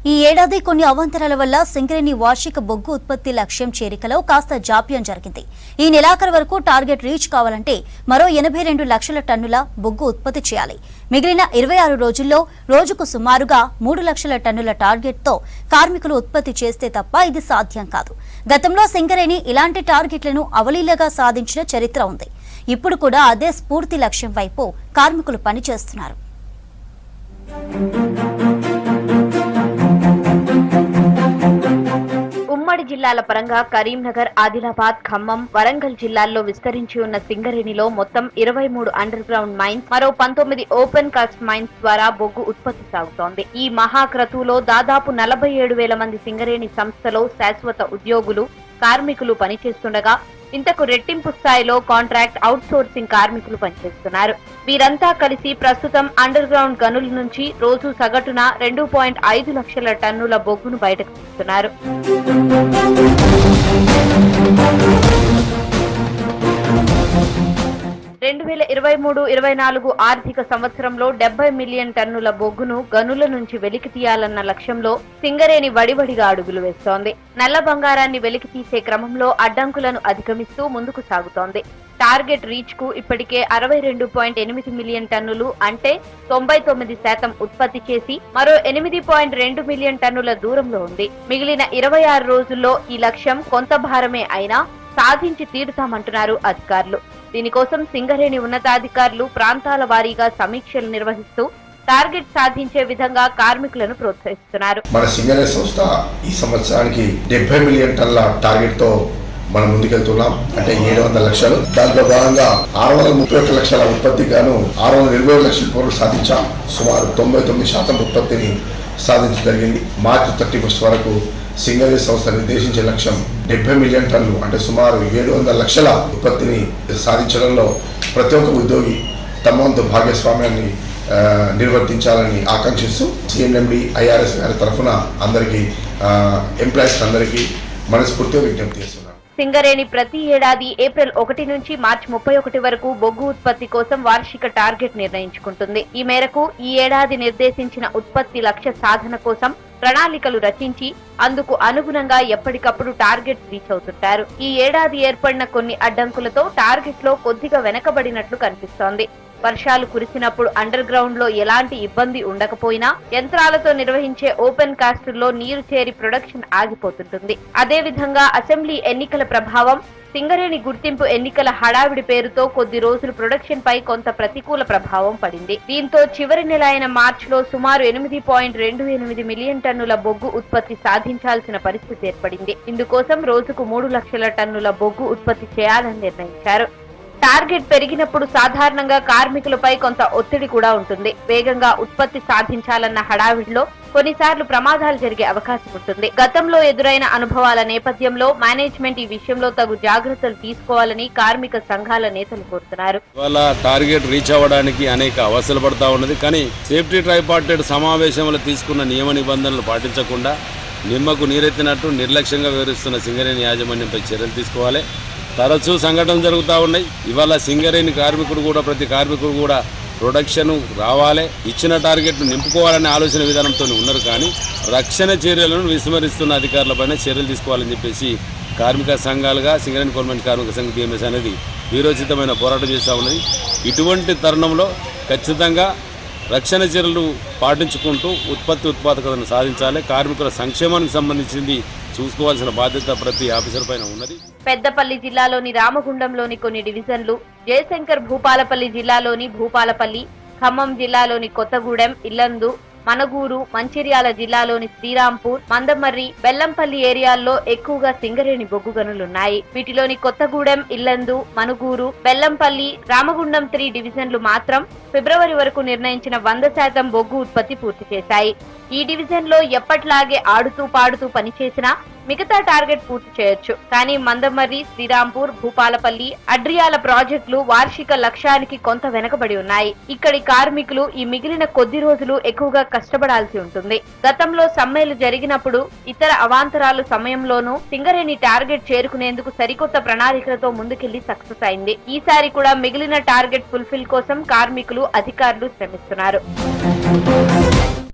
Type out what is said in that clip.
ఈ ఏడాది కొన్ని అవాంతరాల వల్ల సింగరేణి వార్షిక బొగ్గు ఉత్పత్తి లక్ష్యం చేరికలో కాస్త జాప్యం జరిగింది. ఈ నెలాఖరు వరకు టార్గెట్ రీచ్ కావాలంటే మరో 82 లక్షల టన్నుల బొగ్గు ఉత్పత్తి చేయాలి. మిగిలిన 26 రోజుల్లో రోజుకు సుమారుగా 3 లక్షల టన్నుల టార్గెట్తో కార్మికులు ఉత్పత్తి చేస్తే తప్ప ఇది సాధ్యం కాదు. గతంలో సింగరేణి ఇలాంటి టార్గెట్లను అవలీలగా సాధించిన చరిత్ర ఉంది. ఇప్పుడు కూడా అదే స్ఫూర్తి లక్ష్యం వైపు కార్మికులు పనిచేస్తున్నారు. ఉమ్మడి జిల్లాల పరంగా కరీంనగర్, ఆదిలాబాద్, ఖమ్మం, వరంగల్ జిల్లాల్లో విస్తరించి ఉన్న సింగరేణిలో మొత్తం 23 అండర్ గ్రౌండ్ మైన్స్, మరో 19 ఓపెన్ కాస్ట్ మైన్స్ ద్వారా బొగ్గు ఉత్పత్తి సాగుతోంది. ఈ మహాక్రతువులో దాదాపు 47,000 మంది సింగరేణి సంస్థలో శాశ్వత ఉద్యోగులు, కార్మికులు పనిచేస్తుండగా ఇంతకు రెట్టింపు స్థాయిలో కాంట్రాక్ట్ అవుట్ సోర్సింగ్ కార్మికులు పనిచేస్తున్నారు. వీరంతా కలిసి ప్రస్తుతం అండర్ గ్రౌండ్ గనుల నుంచి రోజు సగటున 2.5 లక్షల టన్నుల బొగ్గును బయటకు తీస్తున్నారు. 2023-24 ఆర్థిక సంవత్సరంలో 70 మిలియన్ టన్నుల బొగ్గును గనుల నుంచి వెలికి తీయాలన్న లక్ష్యంలో సింగరేణి వడివడిగా అడుగులు వేస్తోంది. నల్ల బంగారాన్ని వెలికి తీసే క్రమంలో అడ్డంకులను అధిగమిస్తూ ముందుకు సాగుతోంది. టార్గెట్ రీచ్ కు ఇప్పటికే 62.8 మిలియన్ టన్నులు అంటే 99% ఉత్పత్తి చేసి మరో 8.2 మిలియన్ టన్నుల దూరంలో ఉంది. మిగిలిన 26 రోజుల్లో ఈ లక్ష్యం కొంత భారమే అయినా సాధించి తీరుతామంటున్నారు అధికారులు. దీనికోసం సింగరేణి ఉన్నతాధికారులు ప్రాంతాల వారీగా సమీక్షలు నిర్వహిస్తూ టార్గెట్ సాధించే విధంగా కార్మికులను ప్రోత్సహిస్తున్నారు. మన సింగరేణి సంస్థ ఈ సంవత్సరానికి 70 మిలియన్ టన్నుల టార్గెట్ తో మనం ముందుకెళ్తున్నాం. అంటే 700 లక్షలు. దాంట్లో భాగంగా 631 లక్షల ఉత్పత్తికి గాను 627 లక్షల కోట్లు సాధించాం. సుమారు 99% ఉత్పత్తిని సాధించగలిగింది. మార్చి 31 వరకు సింగరేణి సంస్థ నిర్దేశించే లక్ష్యం 70 మిలియన్ టన్నులు అంటే సుమారు 700 లక్షల ఉత్పత్తిని సాధించడంలో ప్రతి ఒక్క ఉద్యోగి తమ వంతు భాగస్వామ్యాన్ని నిర్వర్తించాలని ఆకాంక్షిస్తూ సిఎండి ఐఆర్ఎస్ గారి తరఫున అందరికీ ఎంప్లాయీస్ అందరికీ మనస్ఫూర్తిగా విజ్ఞప్తి చేస్తున్నారు. సింగరేణి ప్రతి ఏడాది ఏప్రిల్ 1 నుంచి మార్చి 31 వరకు బొగ్గు ఉత్పత్తి కోసం వార్షిక టార్గెట్ నిర్ణయించుకుంటుంది. ఈ మేరకు ఈ ఏడాది నిర్దేశించిన ఉత్పత్తి లక్ష్య సాధన కోసం ప్రణాళికలు రచించి అందుకు అనుగుణంగా ఎప్పటికప్పుడు టార్గెట్ రీచ్ అవుతుంటారు. ఈ ఏడాది ఏర్పడిన కొన్ని అడ్డంకులతో టార్గెట్ లో కొద్దిగా వెనకబడినట్లు కనిపిస్తోంది. వర్షాలు కురిసినప్పుడు అండర్ గ్రౌండ్ లో ఎలాంటి ఇబ్బంది ఉండకపోయినా యంత్రాలతో నిర్వహించే ఓపెన్ కాస్టుల్లో నీరు చేరి ప్రొడక్షన్ ఆగిపోతుంటుంది. అదేవిధంగా అసెంబ్లీ ఎన్నికల ప్రభావం, సింగరేణి గుర్తింపు ఎన్నికల హడావిడి పేరుతో కొద్ది రోజులు ప్రొడక్షన్ పై కొంత ప్రతికూల ప్రభావం పడింది. దీంతో చివరి నెల అయిన మార్చిలో సుమారు 8.28 మిలియన్ టన్నుల బొగ్గు ఉత్పత్తి సాధించాల్సిన పరిస్థితి ఏర్పడింది. ఇందుకోసం రోజుకు 3 లక్షల టన్నుల బొగ్గు ఉత్పత్తి చేయాలని నిర్ణయించారు. టార్గెట్ పెరిగినప్పుడు సాధారణంగా కార్మికులపై కొంత ఒత్తిడి కూడా ఉంటుంది. వేగంగా ఉత్పత్తి సాధించాలన్న హడావిడిలో కొన్నిసార్లు ప్రమాదాలు జరిగే అవకాశం ఉంటుంది. గతంలో ఎదురైన అనుభవాల నేపథ్యంలో మేనేజ్మెంట్ ఈ విషయంలో తగు జాగ్రత్తలు తీసుకోవాలని కార్మిక సంఘాల నేతలు కోరుతున్నారు. ఇవాళ టార్గెట్ రీచ్ అవ్వడానికి అనేక అవసరాలు పడతా ఉన్నది. కానీ సేఫ్టీ ట్రైపార్టెడ్ సమావేశంలో తీసుకున్న నియమ నిబంధనలు పాటించకుండా నిమ్మకు నీరెత్తినట్టు నిర్లక్ష్యంగా వివరిస్తున్న సింగరేణి యాజమాన్యంపై చర్యలు తీసుకోవాలి. తరచూ సంఘటనలు జరుగుతూ ఉన్నాయి. ఇవాళ సింగరేణి కార్మికుడు కూడా ప్రతి కార్మికుడు కూడా ప్రొడక్షన్ రావాలి, ఇచ్చిన టార్గెట్ను నింపుకోవాలనే ఆలోచన విధానంతో ఉన్నారు. కానీ రక్షణ చర్యలను విస్మరిస్తున్న అధికారులపైన చర్యలు తీసుకోవాలని చెప్పేసి కార్మిక సంఘాలుగా సింగరేణి గవర్నమెంట్ కార్మిక సంఘం BMS అనేది వీరోచితమైన పోరాటం చేస్తూ ఉన్నది. ఇటువంటి తరుణంలో ఖచ్చితంగా రక్షణ చర్యలు పాటించుకుంటూ ఉత్పాదకతను సాధించాలి. కార్మికుల సంక్షేమానికి సంబంధించింది చూసుకోవాల్సిన బాధ్యత ప్రతి ఆఫీసర్ పైన ఉన్నది. పెద్దపల్లి జిల్లాలోని రామగుండంలోని కొన్ని డివిజన్లు, జయశంకర్ భూపాలపల్లి జిల్లాలోని భూపాలపల్లి, ఖమ్మం జిల్లాలోని కొత్తగూడెం, ఇల్లందు, మనగూరు, మంచిర్యాల జిల్లాలోని శ్రీరాంపూర్, మందమర్రి, బెల్లంపల్లి ఏరియాల్లో ఎక్కువగా సింగరేణి బొగ్గు గనులున్నాయి. వీటిలోని కొత్తగూడెం, ఇల్లందు, మనుగూరు, బెల్లంపల్లి, రామగుండం 3 డివిజన్లు మాత్రం ఫిబ్రవరి వరకు నిర్ణయించిన 100% బొగ్గు ఉత్పత్తి పూర్తి చేశాయి. ఈ డివిజన్ లో ఎప్పట్లాగే ఆడుతూ పాడుతూ పనిచేసినా మిగతా టార్గెట్ పూర్తి చేయొచ్చు. కానీ మందమర్రి, శ్రీరాంపూర్, భూపాలపల్లి, అడ్రియాల ప్రాజెక్టులు వార్షిక లక్ష్యానికి కొంత వెనకబడి ఉన్నాయి. ఇక్కడి కార్మికులు ఈ మిగిలిన కొద్ది రోజులు ఎక్కువగా కష్టపడాల్సి ఉంటుంది. గతంలో సమ్మెలు జరిగినప్పుడు ఇతర అవాంతరాలు సమయంలోనూ సింగరేణి టార్గెట్ చేరుకునేందుకు సరికొత్త ప్రణాళికలతో ముందుకెళ్లి సక్సెస్ అయింది. ఈసారి కూడా మిగిలిన టార్గెట్ ఫుల్ఫిల్ కోసం కార్మికులు, అధికారులు శ్రమిస్తున్నారు.